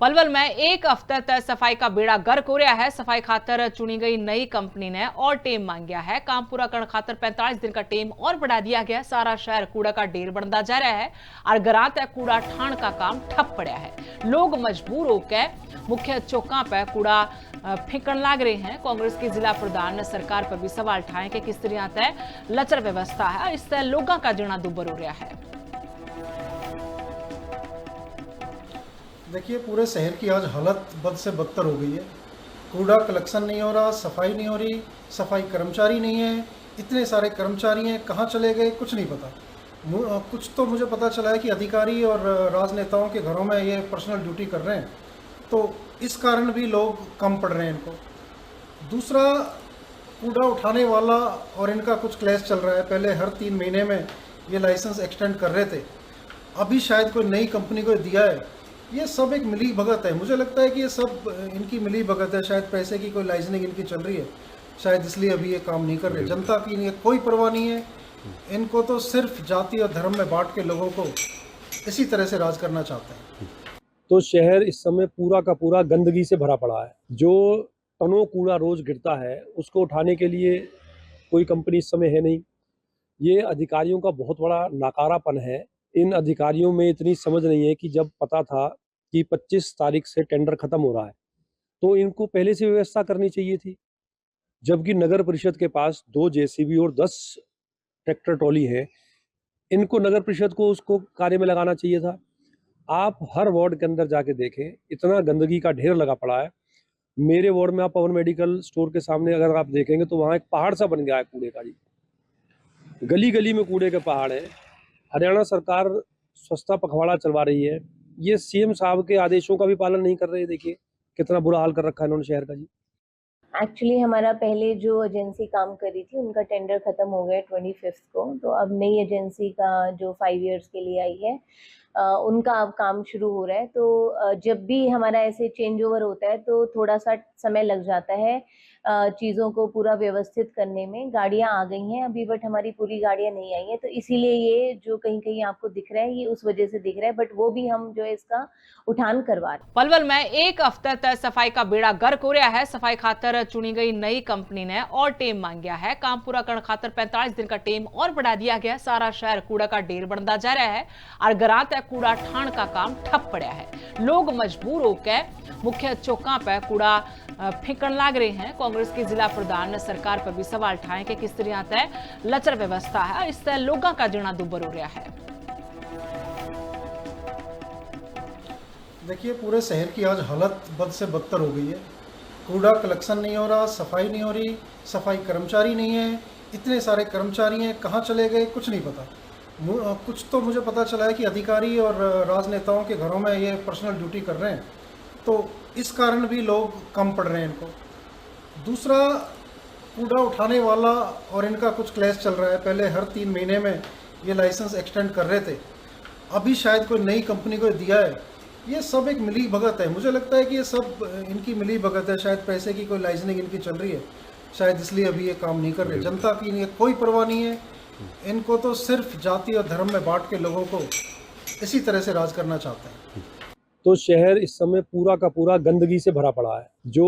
पलवल में एक हफ्ते तक सफाई का बेड़ा गर्क हो रहा है। सफाई खातर चुनी गई नई कंपनी ने और टेम मांगा है। काम पूरा करने खातर 45 दिन का टेम और बढ़ा दिया गया। सारा शहर कूड़ा का ढेर बनता जा रहा है और गरां तक कूड़ा ठाण का काम ठप पड़ा है। लोग मजबूर होकर मुख्य चौका पर कूड़ा फेंकन लाग रहे हैं। कांग्रेस के जिला प्रधान ने सरकार पर भी सवाल उठाए कि किस तरह तय लचर व्यवस्था है, इससे लोगों का जीना दुभर हो रहा है। देखिए, पूरे शहर की आज हालत बद से बदतर हो गई है। कूड़ा कलेक्शन नहीं हो रहा, सफाई नहीं हो रही, सफाई कर्मचारी नहीं है। इतने सारे कर्मचारी हैं, कहाँ चले गए कुछ नहीं पता। कुछ तो मुझे पता चला है कि अधिकारी और राजनेताओं के घरों में ये पर्सनल ड्यूटी कर रहे हैं, तो इस कारण भी लोग कम पड़ रहे हैं इनको। दूसरा, कूड़ा उठाने वाला और इनका कुछ क्लैश चल रहा है। पहले हर 3 महीने में ये लाइसेंस एक्सटेंड कर रहे थे, अभी शायद कोई नई कंपनी को दिया है। ये सब एक मिली भगत है। मुझे लगता है कि ये सब इनकी मिली भगत है। शायद पैसे की कोई लाइजनिंग इनकी चल रही है, शायद इसलिए अभी ये काम नहीं कर रहे। जनता की इन्हें कोई परवाह नहीं है। इनको तो सिर्फ जाति और धर्म में बांट के लोगों को इसी तरह से राज करना चाहते हैं। तो शहर इस समय पूरा का पूरा गंदगी से भरा पड़ा है। जो टनों कूड़ा रोज गिरता है उसको उठाने के लिए कोई कंपनी इस समय है नहीं। ये अधिकारियों का बहुत बड़ा नाकारापन है। इन अधिकारियों में इतनी समझ नहीं है कि जब पता था कि 25 तारीख से टेंडर खत्म हो रहा है तो इनको पहले से व्यवस्था करनी चाहिए थी। जबकि नगर परिषद के पास 2 जेसीबी और 10 ट्रैक्टर ट्रॉली है, इनको नगर परिषद को उसको कार्य में लगाना चाहिए था। आप हर वार्ड के अंदर जाके देखें, इतना गंदगी का ढेर लगा पड़ा है। मेरे वार्ड में आप पवन मेडिकल स्टोर के सामने अगर आप देखेंगे तो वहाँ एक पहाड़ सा बन गया है कूड़े का जी। गली गली में कूड़े के पहाड़ है। हरियाणा सरकार स्वच्छता पखवाड़ा चलवा रही है, ये सीएम साहब के आदेशों का भी पालन नहीं कर रहे। देखिए कितना बुरा हाल कर रखा है इन्होंने शहर का जी। एक्चुअली हमारा पहले जो एजेंसी काम कर रही थी उनका टेंडर खत्म हो गया 25 को, तो अब नई एजेंसी का जो 5 इयर्स के लिए आई है उनका अब काम शुरू हो रहा है। तो जब भी हमारा ऐसे चेंज ओवर होता है तो थोड़ा सा समय लग जाता है चीज़ों को पूरा व्यवस्थित करने में। गाड़ियां आ गई हैं अभी, बट हमारी पूरी गाड़ियां नहीं आई हैं, तो इसीलिए ये जो कहीं कहीं आपको दिख रहा है ये उस वजह से दिख रहा है, बट वो भी हम जो है इसका उठान करवा रहे हैं। पलवल में एक हफ्ते तक सफाई का बेड़ा गर्क हो रहा है। सफाई खातर चुनी गई नई कंपनी ने और टेम मांगा है। काम पूरा करने खातर 45 दिन का टेम और बढ़ा दिया गया। सारा शहर कूड़ा का ढेर बनता जा रहा है और गरां तक कूड़ा ठाण का काम ठप पड़ा है। लोग मजबूर होकर मुख्य चौका पर कूड़ा फेंकन लाग रहे हैं। कांग्रेस के जिला प्रधान ने सरकार पर भी सवाल उठाए कि किस तरह तय लचर व्यवस्था है, इससे लोगों का जीना दुभर हो रहा है। देखिए, पूरे शहर की आज हालत बद से बदतर हो गई है। कूड़ा कलेक्शन नहीं हो रहा, सफाई नहीं हो रही, सफाई कर्मचारी नहीं है। इतने सारे कर्मचारी हैं, कहाँ चले गए कुछ नहीं पता। कुछ तो मुझे पता चला है कि अधिकारी और राजनेताओं के घरों में ये पर्सनल ड्यूटी कर रहे हैं, तो इस कारण भी लोग कम पड़ रहे हैं इनको। दूसरा, कूड़ा उठाने वाला और इनका कुछ क्लैश चल रहा है। पहले हर 3 महीने में ये लाइसेंस एक्सटेंड कर रहे थे, अभी शायद कोई नई कंपनी को दिया है। ये सब एक मिली भगत है। मुझे लगता है कि ये सब इनकी मिली भगत है। शायद पैसे की कोई लाइजनिंग इनकी चल रही है, शायद इसलिए अभी ये काम नहीं कर रहे। जनता की इन्हें कोई परवाह नहीं है। इनको तो सिर्फ जाति और धर्म में बांट के लोगों को इसी तरह से राज करना चाहते हैं। तो शहर इस समय पूरा का पूरा गंदगी से भरा पड़ा है। जो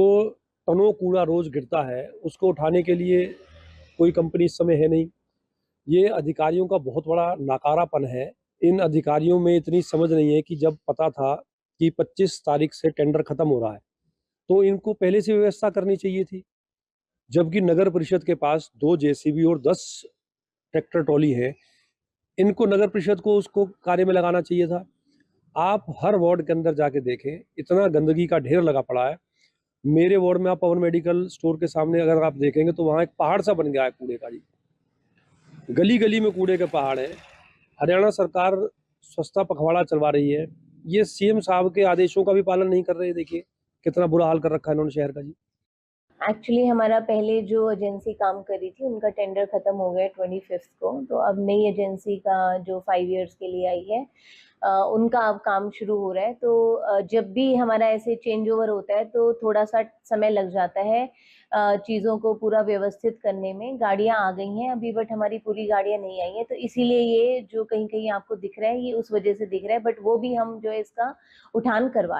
टनों कूड़ा रोज गिरता है उसको उठाने के लिए कोई कंपनी इस समय है नहीं। ये अधिकारियों का बहुत बड़ा नाकारापन है। इन अधिकारियों में इतनी समझ नहीं है कि जब पता था कि 25 तारीख से टेंडर खत्म हो रहा है तो इनको पहले से व्यवस्था करनी चाहिए थी। जबकि नगर परिषद के पास 2 जेसीबी और 10 ट्रैक्टर ट्रॉली है, इनको नगर परिषद को उसको कार्य में लगाना चाहिए था। आप हर वार्ड के अंदर जाके देखें, इतना गंदगी का ढेर लगा पड़ा है। मेरे वार्ड में आप पवन मेडिकल स्टोर के सामने अगर आप देखेंगे तो वहाँ एक पहाड़ सा बन गया है कूड़े का जी। गली गली में कूड़े के पहाड़ है। हरियाणा सरकार स्वच्छता पखवाड़ा चलवा रही है, ये सीएम साहब के आदेशों का भी पालन नहीं कर रहे। देखिए कितना बुरा हाल कर रखा है इन्होंने शहर का जी। एक्चुअली हमारा पहले जो एजेंसी काम कर रही थी उनका टेंडर खत्म हो गया 25 को, तो अब नई एजेंसी का जो 5 इयर्स के लिए आई है उनका अब काम शुरू हो रहा है। तो जब भी हमारा ऐसे चेंज ओवर होता है तो थोड़ा सा समय लग जाता है चीज़ों को पूरा व्यवस्थित करने में। गाड़ियां आ गई हैं अभी, बट हमारी पूरी गाड़ियां नहीं आई हैं, तो इसीलिए ये जो कहीं कहीं आपको दिख रहा है ये उस वजह से दिख रहा है, बट वो भी हम जो है इसका उठान करवा रहे हैं।